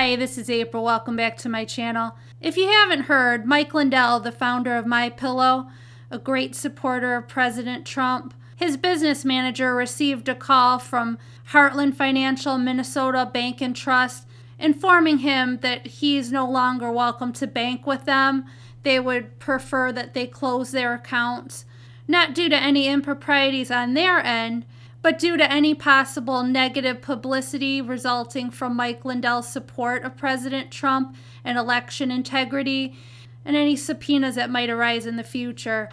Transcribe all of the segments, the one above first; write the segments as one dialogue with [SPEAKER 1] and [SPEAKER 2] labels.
[SPEAKER 1] Hi, this is April. Welcome back to my channel. If you haven't heard, Mike Lindell, the founder of MyPillow, a great supporter of President Trump, his business manager received a call from Heartland Financial Minnesota Bank and Trust informing him that he is no longer welcome to bank with them. They would prefer that they close their accounts, not due to any improprieties on their end, but due to any possible negative publicity resulting from Mike Lindell's support of President Trump and election integrity, and any subpoenas that might arise in the future.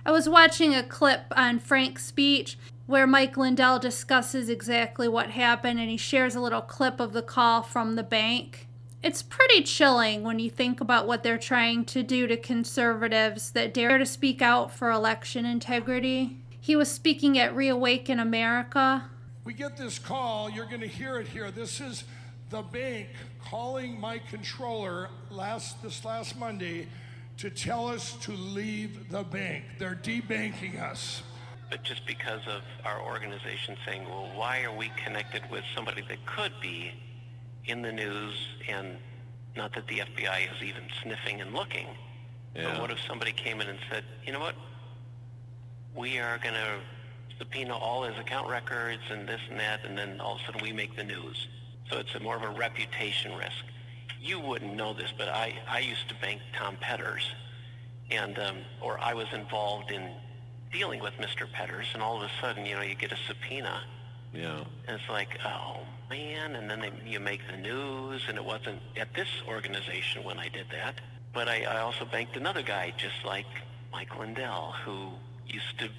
[SPEAKER 1] I was watching a clip on Frank's speech where Mike Lindell discusses exactly what happened, and he shares a little clip of the call from the bank. It's pretty chilling when you think about what they're trying to do to conservatives that dare to speak out for election integrity. He was speaking at Reawaken America.
[SPEAKER 2] We get this call, you're going to hear it here. This is the bank calling my controller this last Monday to tell us to leave the bank. They're debanking us.
[SPEAKER 3] But just because of our organization saying, well, why are we connected with somebody that could be in the news, and not that the FBI is even sniffing and looking, but what if somebody came in and said, you know what, we are going to subpoena all his account records and this and that, and then all of a sudden we make the news. So it's more of a reputation risk. You wouldn't know this, but I used to bank Tom Petters, and or I was involved in dealing with Mr. Petters, and all of a sudden, you get a subpoena.
[SPEAKER 4] Yeah.
[SPEAKER 3] And it's like, oh man, and then you make the news, and it wasn't at this organization when I did that. But I also banked another guy just like Mike Lindell, who used to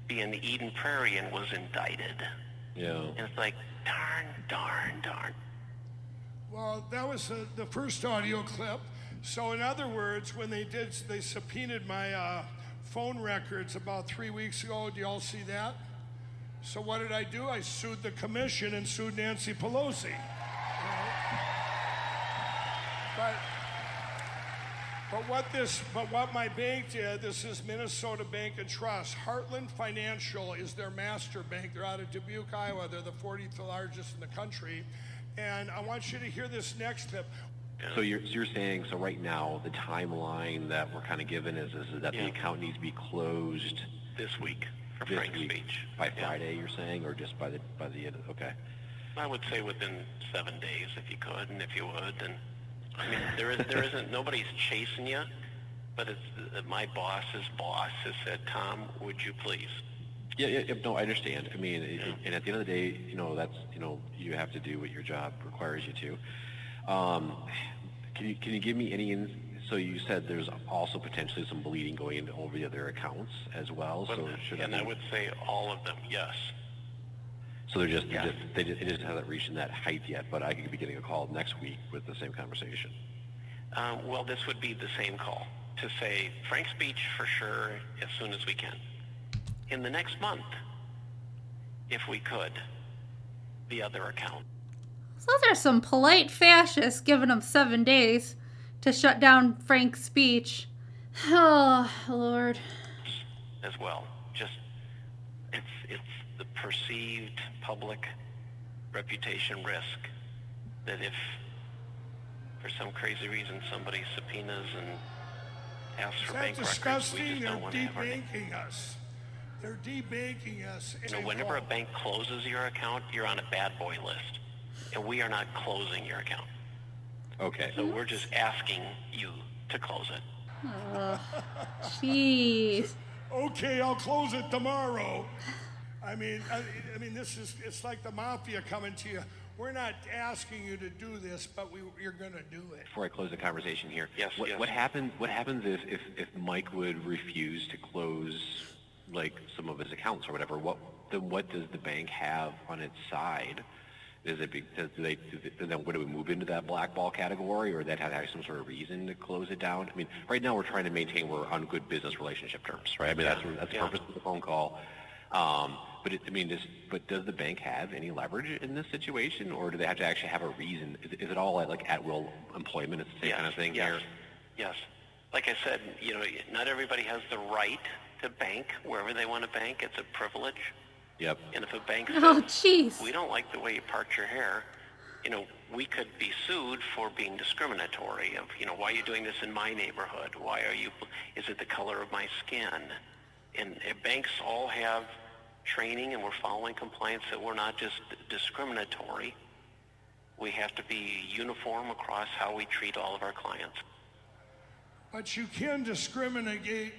[SPEAKER 3] be in Eden Prairie and was indicted.
[SPEAKER 4] Yeah.
[SPEAKER 3] And it's like, darn.
[SPEAKER 2] Well, that was the first audio clip. So in other words, when they subpoenaed my phone records about 3 weeks ago. Do y'all see that? So what did I do? I sued the commission and sued Nancy Pelosi. But what my bank did, this is Minnesota Bank and Trust. Heartland Financial is their master bank. They're out of Dubuque, Iowa. They're the 40th largest in the country. And I want you to hear this next clip.
[SPEAKER 4] So you're saying, so right now, the timeline that we're kind of given is that the account needs to be closed
[SPEAKER 3] this week for Frank's speech.
[SPEAKER 4] By Friday, you're saying, or just by the end of, okay.
[SPEAKER 3] I would say within 7 days if you could, and if you would, and I mean, there isn't, nobody's chasing you, but it's my boss's boss has said, Tom, would you please?
[SPEAKER 4] Yeah, no, I understand. I mean, and at the end of the day, that's, you have to do what your job requires you to. Can you give me any, so you said there's also potentially some bleeding going into over the other accounts as well, so
[SPEAKER 3] I would say all of them, yes.
[SPEAKER 4] So it just hasn't reached that height yet, but I could be getting a call next week with the same conversation.
[SPEAKER 3] Well, this would be the same call to say Frank's speech for sure as soon as we can. In the next month, if we could, the other account.
[SPEAKER 1] So those are some polite fascists giving them 7 days to shut down Frank's speech. Oh, Lord.
[SPEAKER 3] As well. Just, it's the perceived public reputation risk that if for some crazy reason somebody subpoenas and asks for bank records, we just don't want to have our name.
[SPEAKER 2] They're debanking us. They're debanking us.
[SPEAKER 3] So whenever a bank closes your account, you're on a bad boy list. And we are not closing your account.
[SPEAKER 4] Okay.
[SPEAKER 3] So we're just asking you to close it.
[SPEAKER 1] Jeez.
[SPEAKER 2] Okay, I'll close it tomorrow. I mean, it's like the mafia coming to you. We're not asking you to do this, but you're going to do it.
[SPEAKER 4] Before I close the conversation here,
[SPEAKER 3] yes.
[SPEAKER 4] What happens if Mike would refuse to close like some of his accounts or whatever? What does the bank have on its side? Is it then would it move into that blackball category, or that have some sort of reason to close it down? I mean, right now we're trying to maintain we're on good business relationship terms, right? I mean, that's the purpose of the phone call. But does the bank have any leverage in this situation, or do they have to actually have a reason? Is it all like at will employment? It's the same kind of thing here.
[SPEAKER 3] Yes. Like I said, not everybody has the right to bank wherever they want to bank. It's a privilege.
[SPEAKER 4] Yep.
[SPEAKER 3] And if a bank says,
[SPEAKER 1] jeez,
[SPEAKER 3] we don't like the way you part your hair, we could be sued for being discriminatory of, why are you doing this in my neighborhood? Is it the color of my skin? And banks all have training, and we're following compliance that we're not just discriminatory. We have to be uniform across how we treat all of our clients.
[SPEAKER 2] But you can discriminate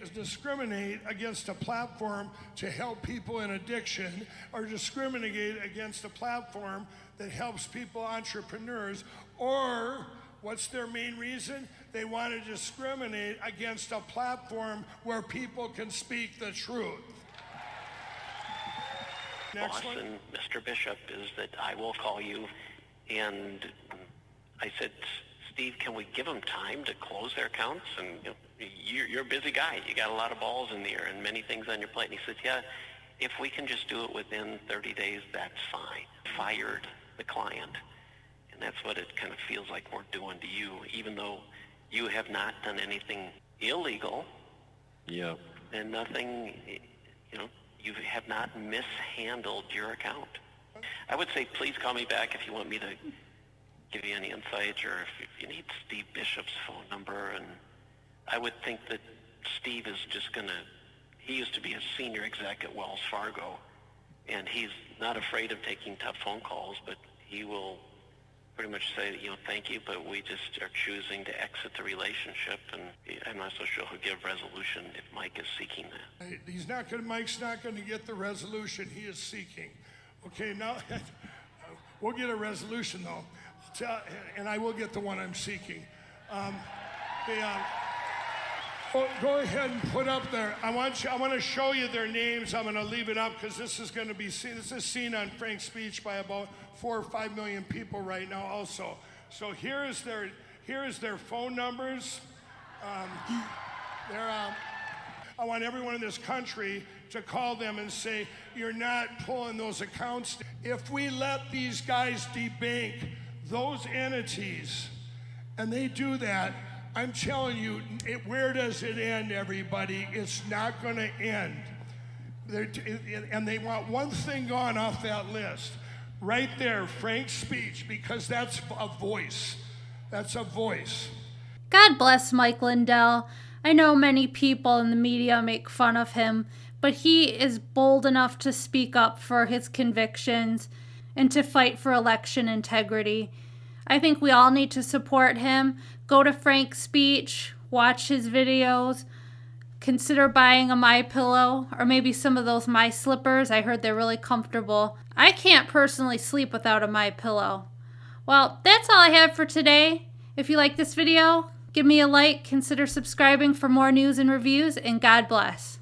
[SPEAKER 2] against a platform to help people in addiction, or discriminate against a platform that helps people, entrepreneurs, or what's their main reason? They want to discriminate against a platform where people can speak the truth. Next one.
[SPEAKER 3] And Mr. Bishop, is that I will call you, and I said, Steve, can we give them time to close their accounts? And you're a busy guy. You got a lot of balls in the air and many things on your plate. And he said, yeah, if we can just do it within 30 days, that's fine. Fired the client. And that's what it kind of feels like we're doing to you, even though you have not done anything illegal.
[SPEAKER 4] Yeah.
[SPEAKER 3] And nothing, you have not mishandled your account. I would say please call me back if you want me to give you any insights, or if you need Steve Bishop's phone number. And I would think that Steve is just he used to be a senior exec at Wells Fargo, and he's not afraid of taking tough phone calls, but he will pretty much say, thank you, but we just are choosing to exit the relationship, and I'm not so sure he'll give resolution if Mike is seeking that.
[SPEAKER 2] Mike's not going to get the resolution he is seeking. Okay, now, we'll get a resolution though. And I will get the one I'm seeking. Go ahead and put up there. I want to show you their names. I'm going to leave it up because this is going to be seen. This is seen on Frank's speech by about 4 or 5 million people right now. Also, so here is their phone numbers. I want everyone in this country to call them and say, you're not pulling those accounts. If we let these guys debank those entities, and they do that, I'm telling you, where does it end, everybody? It's not going to end. And they want one thing gone off that list. Right there, Frank's speech, because that's a voice. That's a voice.
[SPEAKER 1] God bless Mike Lindell. I know many people in the media make fun of him, but he is bold enough to speak up for his convictions and to fight for election integrity. I think we all need to support him. Go to Frank's speech, watch his videos, consider buying a MyPillow or maybe some of those My Slippers. I heard they're really comfortable. I can't personally sleep without a MyPillow. Well, that's all I have for today. If you like this video, give me a like, consider subscribing for more news and reviews, and God bless.